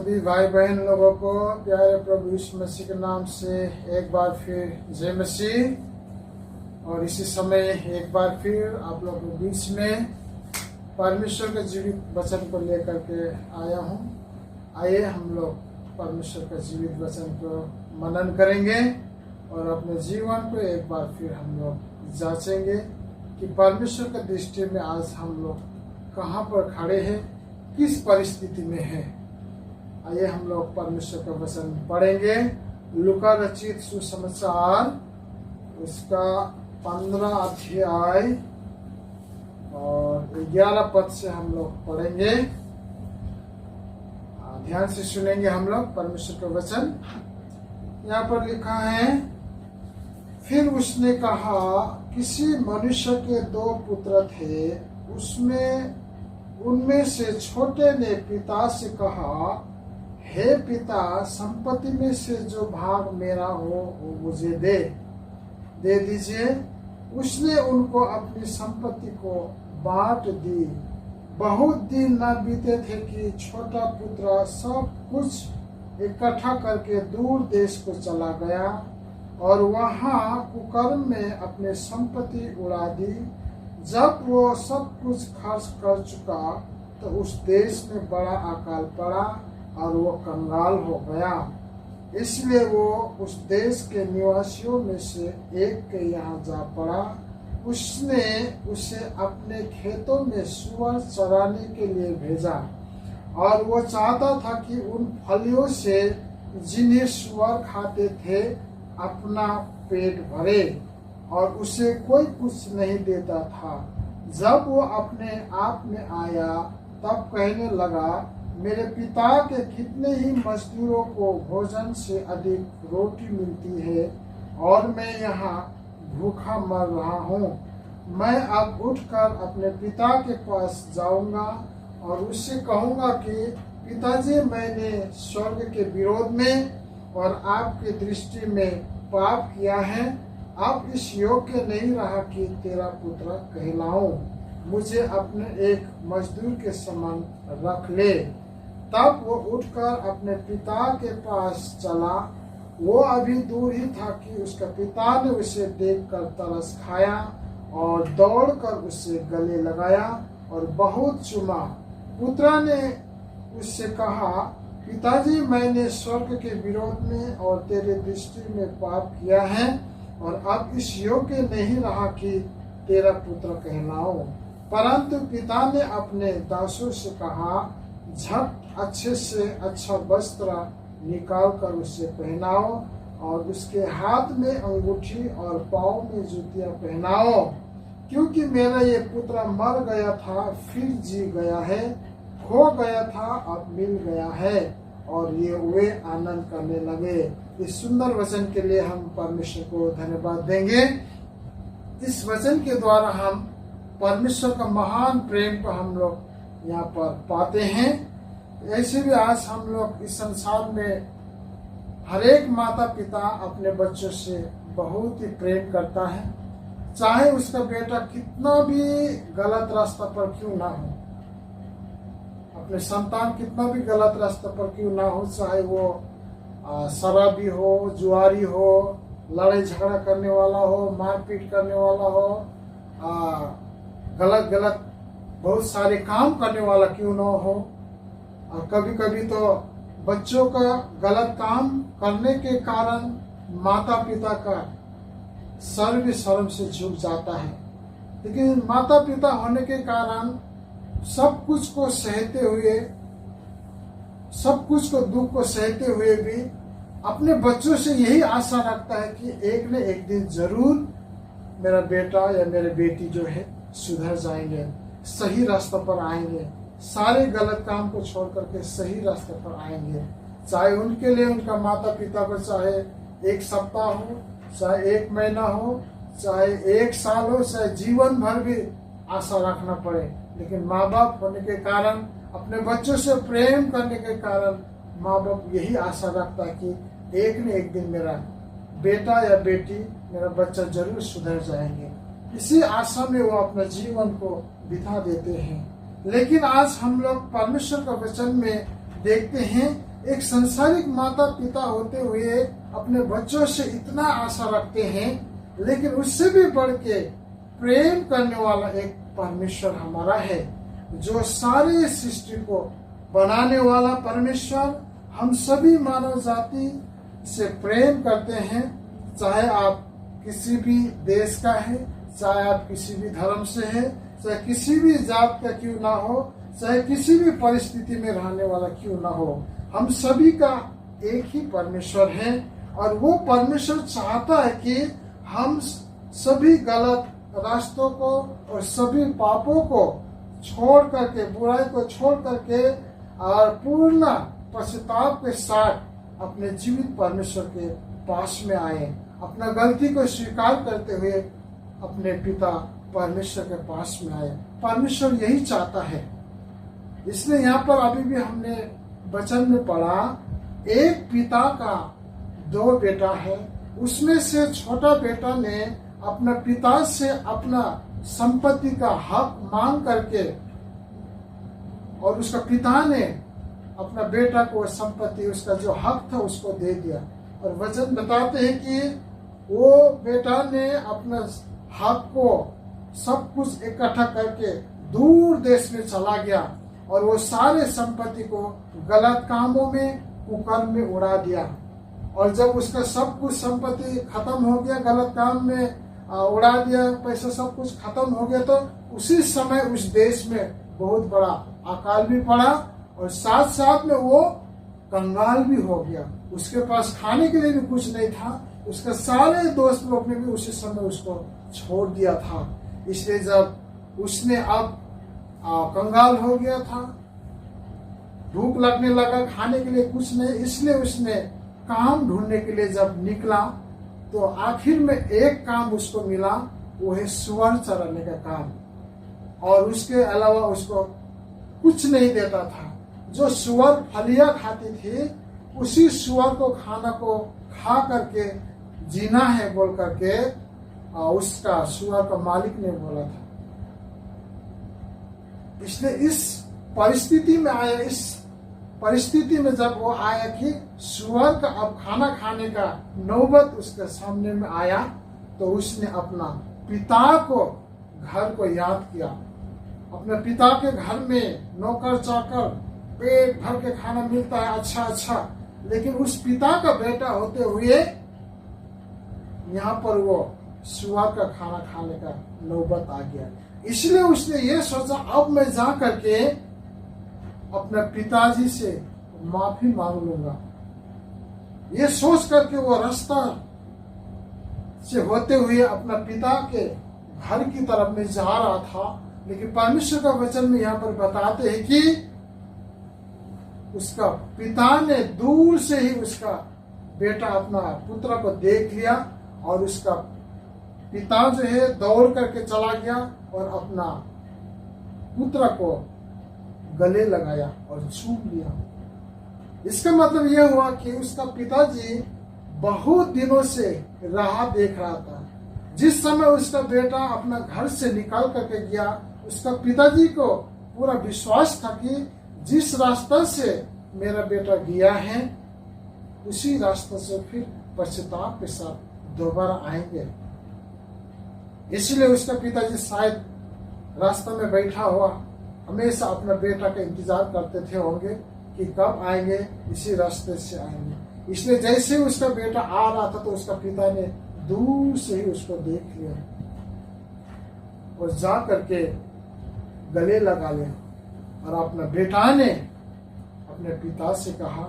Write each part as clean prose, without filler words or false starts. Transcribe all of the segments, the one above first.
सभी भाई बहन लोगों को प्यारे प्रभु यीशु मसीह के नाम से एक बार फिर जय मसीह। और इसी समय एक बार फिर आप लोगों के बीच में परमेश्वर के जीवित वचन को लेकर के आया हूँ। आइए हम लोग परमेश्वर का जीवित वचन को मनन करेंगे और अपने जीवन को एक बार फिर हम लोग जांचेंगे कि परमेश्वर की दृष्टि में आज हम लोग कहाँ पर खड़े हैं, किस परिस्थिति में है। आइए हम लोग परमेश्वर का वचन पढ़ेंगे। लूका रचित सुसमाचार उसका 15 अध्याय और 11 पद से हम लोग पढ़ेंगे। ध्यान से सुनेंगे हम लोग परमेश्वर का वचन। यहाँ पर लिखा है, फिर उसने कहा, किसी मनुष्य के 2 पुत्र थे। उनमें से छोटे ने पिता से कहा, हे पिता, संपत्ति में से जो भाग मेरा हो वो मुझे दे दीजिए। उसने उनको अपनी संपत्ति को बांट दी। बहुत दिन न बीते थे कि छोटा पुत्र सब कुछ इकट्ठा करके दूर देश को चला गया और वहां कुकर्म में अपने संपत्ति उड़ा दी। जब वो सब कुछ खर्च कर चुका तो उस देश में बड़ा अकाल पड़ा और वो कंगाल हो गया। इसलिए वो उस देश के निवासियों में से एक के यहाँ जा पड़ा। उसने उसे अपने खेतों में सुअर चराने के लिए भेजा और वो चाहता था कि उन फलियों से जिन्हें सुअर खाते थे अपना पेट भरे, और उसे कोई कुछ नहीं देता था। जब वो अपने आप में आया तब कहने लगा, मेरे पिता के कितने ही मजदूरों को भोजन से अधिक रोटी मिलती है और मैं यहाँ भूखा मर रहा हूँ। मैं अब उठकर अपने पिता के पास जाऊंगा और उससे कहूंगा कि पिताजी, मैंने स्वर्ग के विरोध में और आपकी दृष्टि में पाप किया है। अब इस योग्य नहीं रहा कि तेरा पुत्र कहलाऊं। मुझे अपने एक मजदूर के समान रख ले। तब वो उठकर अपने पिता के पास चला। वो अभी दूर ही था कि उसका पिता ने उसे देखकर तरस खाया और दौड़कर उसे गले लगाया और बहुत चूमा। पुत्र ने उससे कहा, पिताजी, मैंने स्वर्ग के विरोध में और तेरे दृष्टि में पाप किया है और अब इस योग्य नहीं रहा कि तेरा पुत्र कहलाऊं। परंतु पिता ने अपने दासों से कहा, झट अच्छे से अच्छा वस्त्र निकाल कर उसे पहनाओ और उसके हाथ में अंगूठी और पाँव में जूतियां पहनाओ, क्योंकि मेरा ये पुत्र मर गया था फिर जी गया है, खो गया था अब मिल गया है। और ये वे आनंद करने लगे। इस सुंदर वचन के लिए हम परमेश्वर को धन्यवाद देंगे। इस वचन के द्वारा हम परमेश्वर का महान प्रेम को हम लोग यहाँ पर पाते हैं। ऐसे भी आज हम लोग इस संसार में हर एक माता पिता अपने बच्चों से बहुत ही प्रेम करता है, चाहे उसका बेटा कितना भी गलत रास्ता पर क्यों ना हो, अपने संतान कितना भी गलत रास्ते पर क्यों ना हो, चाहे वो शराबी हो, जुआरी हो, लड़ाई झगड़ा करने वाला हो, मारपीट करने वाला हो, गलत बहुत सारे काम करने वाला क्यों ना हो। और कभी कभी तो बच्चों का गलत काम करने के कारण माता पिता का सर भी शर्म से झुक जाता है। लेकिन माता पिता होने के कारण सब कुछ को सहते हुए, सब कुछ को दुख को सहते हुए भी अपने बच्चों से यही आशा रखता है कि एक न एक दिन जरूर मेरा बेटा या मेरी बेटी जो है सुधर जाएंगे, सही रास्ते पर आएंगे, सारे गलत काम को छोड़ करके सही रास्ते पर आएंगे। चाहे उनके लिए उनका माता पिता को चाहे 1 सप्ताह हो, चाहे 1 महीना हो, चाहे 1 साल हो, चाहे जीवन भर भी आशा रखना पड़े, लेकिन माँ बाप होने के कारण, अपने बच्चों से प्रेम करने के कारण माँ बाप यही आशा रखता है कि एक न एक दिन मेरा बेटा या बेटी, मेरा बच्चा जरूर सुधर जाएंगे। इसी आशा में वो अपना जीवन को बिता देते हैं। लेकिन आज हम लोग परमेश्वर का वचन में देखते हैं एक संसारिक माता पिता होते हुए अपने बच्चों से इतना आशा रखते हैं, लेकिन उससे भी बढ़ के प्रेम करने वाला एक परमेश्वर हमारा है, जो सारे सृष्टि को बनाने वाला परमेश्वर हम सभी मानव जाति से प्रेम करते हैं। चाहे आप किसी भी देश का है, चाहे आप किसी भी धर्म से है, चाहे किसी भी जात का क्यों ना हो, चाहे किसी भी परिस्थिति में रहने वाला क्यों ना हो, हम सभी का एक ही परमेश्वर है। और वो परमेश्वर चाहता है कि हम सभी गलत रास्तों को और सभी पापों को छोड़ करके, बुराई को छोड़ करके और पूर्ण पश्चाताप के साथ अपने जीवित परमेश्वर के पास में आए, अपना गलती को स्वीकार करते हुए अपने पिता परमेश्वर के पास में आए। परमेश्वर यही चाहता है। इसलिए यहाँ पर अभी भी हमने वचन में पढ़ा, एक पिता का 2 बेटा है, उसमें से छोटा बेटा ने अपना पिता से अपना संपत्ति का हक मांग करके, और उसका पिता ने अपना बेटा को संपत्ति, उसका जो हक था उसको दे दिया। और वचन बताते हैं कि वो बेटा ने अपना हक को सब कुछ इकट्ठा करके दूर देश में चला गया और वो सारे संपत्ति को गलत कामों में, कुकर्म में उड़ा दिया। और जब उसका सब कुछ संपत्ति खत्म हो गया, गलत काम में उड़ा दिया, पैसा सब कुछ खत्म हो गया, तो उसी समय उस देश में बहुत बड़ा अकाल भी पड़ा और साथ साथ में वो कंगाल भी हो गया। उसके पास खाने के लिए भी कुछ नहीं था। उसके सारे दोस्त लोग ने भी उसी समय उसको छोड़ दिया था। इसलिए जब उसने अब कंगाल हो गया था, भूख लगने लगा, खाने के लिए कुछ नहीं, इसलिए उसने काम ढूंढने के लिए जब निकला तो आखिर में एक काम उसको मिला, वो है सुअर चराने का काम। और उसके अलावा उसको कुछ नहीं देता था। जो सुअर फलियां खाती थी, उसी सुअर को खाना को खा करके जीना है बोल करके उसका सुअर का मालिक ने बोला था। इसलिए इस परिस्थिति में आया, इस परिस्थिति में जब वो आया कि सुअर का अब खाना खाने का नौबत उसके सामने में आया, तो उसने अपना पिता को, घर को याद किया। अपने पिता के घर में नौकर चाकर पेट भर के खाना मिलता है, अच्छा अच्छा, लेकिन उस पिता का बेटा होते हुए यहाँ पर वो सुअर का खाना खाने का नौबत आ गया। इसलिए उसने ये सोचा, अब मैं जा करके अपने पिताजी से माफी मांग लूंगा। ये सोच करके वो रास्ता से होते हुए अपना पिता के घर की तरफ में जा रहा था। लेकिन परमेश्वर का वचन में यहाँ पर बताते हैं कि उसका पिता ने दूर से ही उसका बेटा, अपना पुत्र को देख लिया और उसका पिता जो है दौड़ करके चला गया और अपना पुत्र को गले लगाया और छूट लिया। इसका मतलब यह हुआ कि उसका पिताजी बहुत दिनों से राह देख रहा था। जिस समय उसका बेटा अपना घर से निकाल करके गया, उसका पिताजी को पूरा विश्वास था कि जिस रास्ता से मेरा बेटा गया है, उसी रास्ते से फिर पश्चाताप के साथ दोबारा आएंगे। इसलिए उसका पिताजी शायद रास्ते में बैठा हुआ हमेशा अपना बेटा का इंतजार करते थे होंगे कि कब आएंगे, इसी रास्ते से आएंगे। इसलिए जैसे उसका बेटा आ रहा था तो उसका पिता ने दूर से ही उसको देख लिया और जा करके गले लगा लिया। और अपना बेटा ने अपने पिता से कहा,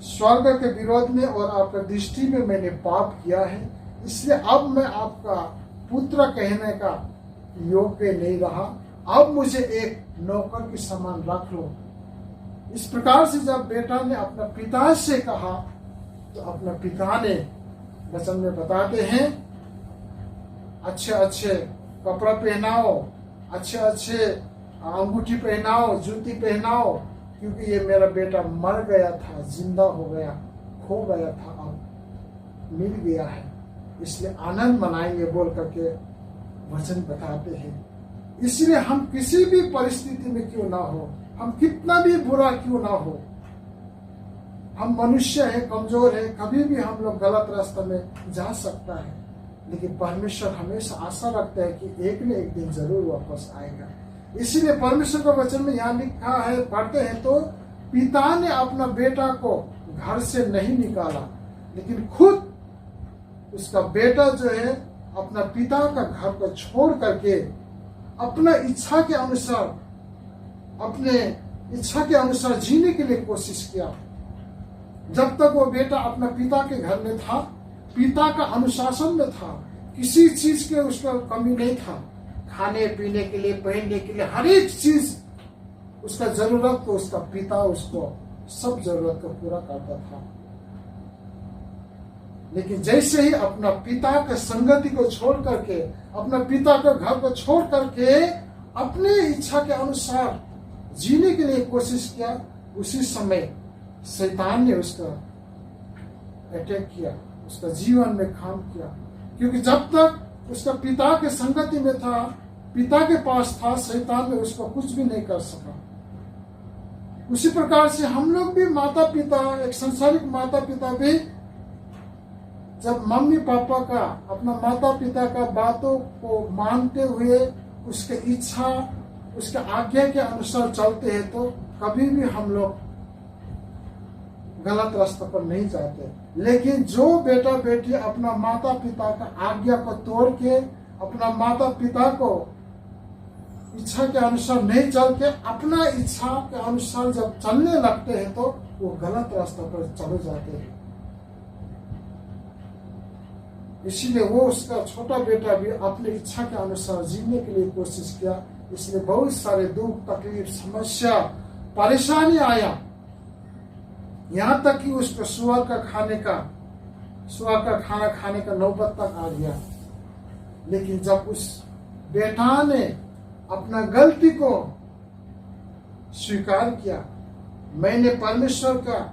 स्वर्ग के विरोध में और आपका दृष्टि में मैंने पाप किया है, इसलिए अब मैं आपका पुत्र कहने का योग्य नहीं रहा। अब मुझे एक नौकर के समान रख लो। इस प्रकार से जब बेटा ने अपना पिता से कहा, तो अपना पिता ने वचन में बताते हैं, अच्छे अच्छे कपड़ा पहनाओ, अच्छे अच्छे अंगूठी पहनाओ, जूती पहनाओ, क्योंकि ये मेरा बेटा मर गया था, जिंदा हो गया, खो गया था, अब मिल गया है, इसलिए आनंद मनाएंगे बोल करके वचन बताते हैं। इसलिए हम किसी भी परिस्थिति में क्यों ना हो, हम कितना भी बुरा क्यों ना हो, हम मनुष्य हैं, कमजोर हैं, कभी भी हम लोग गलत रास्ते में जा सकता है, लेकिन परमेश्वर हमेशा आशा रखता है कि एक न एक दिन जरूर वापस आएगा। इसीलिए परमेश्वर का वचन में यहाँ लिखा है, पढ़ते हैं तो, पिता ने अपना बेटा को घर से नहीं निकाला, लेकिन खुद उसका बेटा जो है अपना पिता का घर को छोड़ करके अपना इच्छा के अनुसार जीने के लिए कोशिश किया। जब तक वो बेटा अपना पिता के घर में था, पिता का अनुशासन में था, किसी चीज के उसका कमी नहीं था, खाने पीने के लिए, पहनने के लिए, हर एक चीज उसका जरूरत तो उसका पिता उसको सब जरूरत को पूरा करता था। लेकिन जैसे ही अपना पिता के संगति को छोड़ करके, अपना पिता के घर को छोड़ करके अपने इच्छा के अनुसार जीने के लिए कोशिश किया, उसी समय शैतान ने उसका अटैक किया, उसका जीवन में काम किया। क्योंकि जब तक उसका पिता के संगति में था, पिता के पास था, शैतान ने उसको कुछ भी नहीं कर सका। उसी प्रकार से हम लोग भी माता पिता, एक संसारिक माता पिता भी जब मम्मी पापा का, अपना माता पिता का बातों को मानते हुए उसके इच्छा, उसके आज्ञा के अनुसार चलते हैं, तो कभी भी हम लोग गलत रास्ते पर नहीं जाते। लेकिन जो बेटा बेटी अपना माता पिता का आज्ञा को तोड़ के, अपना माता पिता को इच्छा के अनुसार नहीं चल के अपना इच्छा के अनुसार जब चलने लगते हैं, तो वो गलत रास्ते पर चले जाते हैं। इसीलिए वो उसका छोटा बेटा भी अपनी इच्छा के अनुसार जीने के लिए कोशिश किया। इसलिए बहुत सारे दुख, तकलीफ, समस्या, परेशानी आया, यहाँ तक कि उसको सुअर का खाना खाने का नौबत तक आ गया। लेकिन जब उस बेटा ने अपना गलती को स्वीकार किया, मैंने परमेश्वर का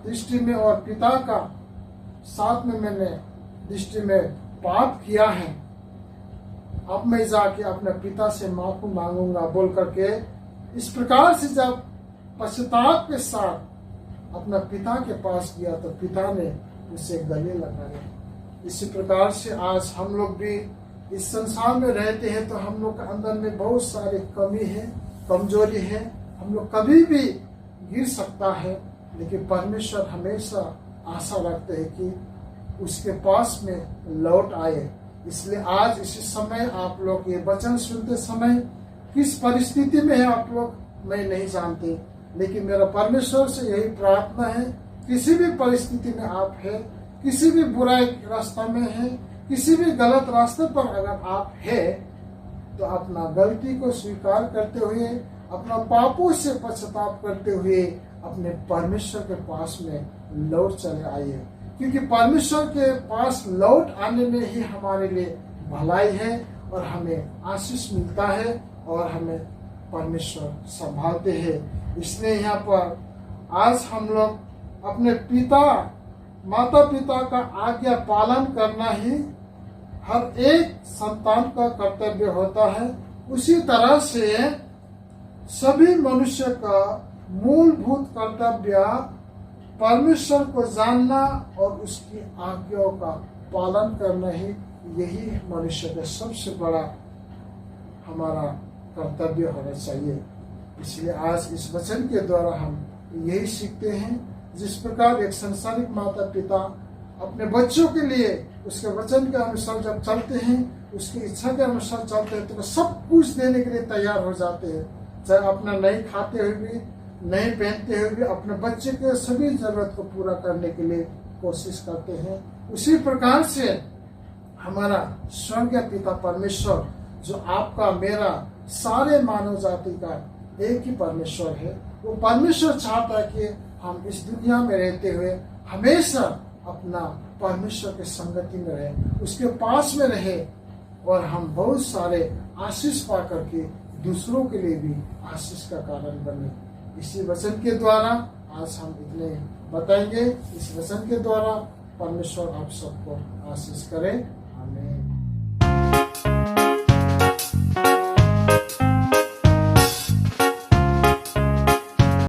दृष्टि में और पिता का साथ में मैंने दृष्टि में पाप किया है, अब मैं जाके अपने पिता से माफी मांगूंगा बोल करके, इस प्रकार से जब पश्चाताप के साथ अपना पिता के पास गया, तो पिता ने उसे गले लगाया। इसी प्रकार से आज हम लोग भी इस संसार में रहते हैं, तो हम लोग के अंदर में बहुत सारी कमी है, कमजोरी है, हम लोग कभी भी गिर सकता है। लेकिन परमेश्वर हमेशा आशा रखते हैं कि उसके पास में लौट आए। इसलिए आज इसी समय आप लोग ये वचन सुनते समय किस परिस्थिति में है आप लोग, मैं नहीं जानते, लेकिन मेरा परमेश्वर से यही प्रार्थना है, किसी भी परिस्थिति में आप है, किसी भी बुराई रास्ता में है, किसी भी गलत रास्ते पर अगर आप है, तो अपना गलती को स्वीकार करते हुए, अपना पापों से पश्चाताप करते हुए अपने परमेश्वर के पास में लौट चले आइए। क्योंकि परमेश्वर के पास लौट आने में ही हमारे लिए भलाई है और हमें आशीष मिलता है और हमें परमेश्वर संभालते हैं। इसलिए यहाँ पर आज हम लोग अपने माता पिता का आज्ञा पालन करना ही हर एक संतान का कर्तव्य होता है। उसी तरह से सभी मनुष्य का मूलभूत कर्तव्य परमेश्वर को जानना और उसकी आज्ञाओं का पालन करना ही, यही मनुष्य का सबसे बड़ा हमारा कर्तव्य होना चाहिए। इसलिए आज इस वचन के द्वारा हम यही सीखते हैं, जिस प्रकार एक संसारिक माता पिता अपने बच्चों के लिए उसके वचन के अनुसार जब चलते हैं, उसकी इच्छा के अनुसार चलते हैं, तो सब कुछ देने के लिए तैयार हो जाते हैं। चाहे अपना नहीं खाते हुए भी, नहीं पहनते हुए भी अपने बच्चे के सभी जरूरत को पूरा करने के लिए कोशिश करते हैं। उसी प्रकार से हमारा स्वर्गीय पिता परमेश्वर, जो आपका मेरा सारे मानव जाति का एक ही परमेश्वर है, वो परमेश्वर चाहता है कि हम इस दुनिया में रहते हुए हमेशा अपना परमेश्वर के संगति में रहे, उसके पास में रहे, और हम बहुत सारे आशीष पा करके दूसरों के लिए भी आशीष का कारण बने। इसी वचन के द्वारा आज हम इतने बताएंगे। इस वचन के द्वारा परमेश्वर आप सबको आशीष करे।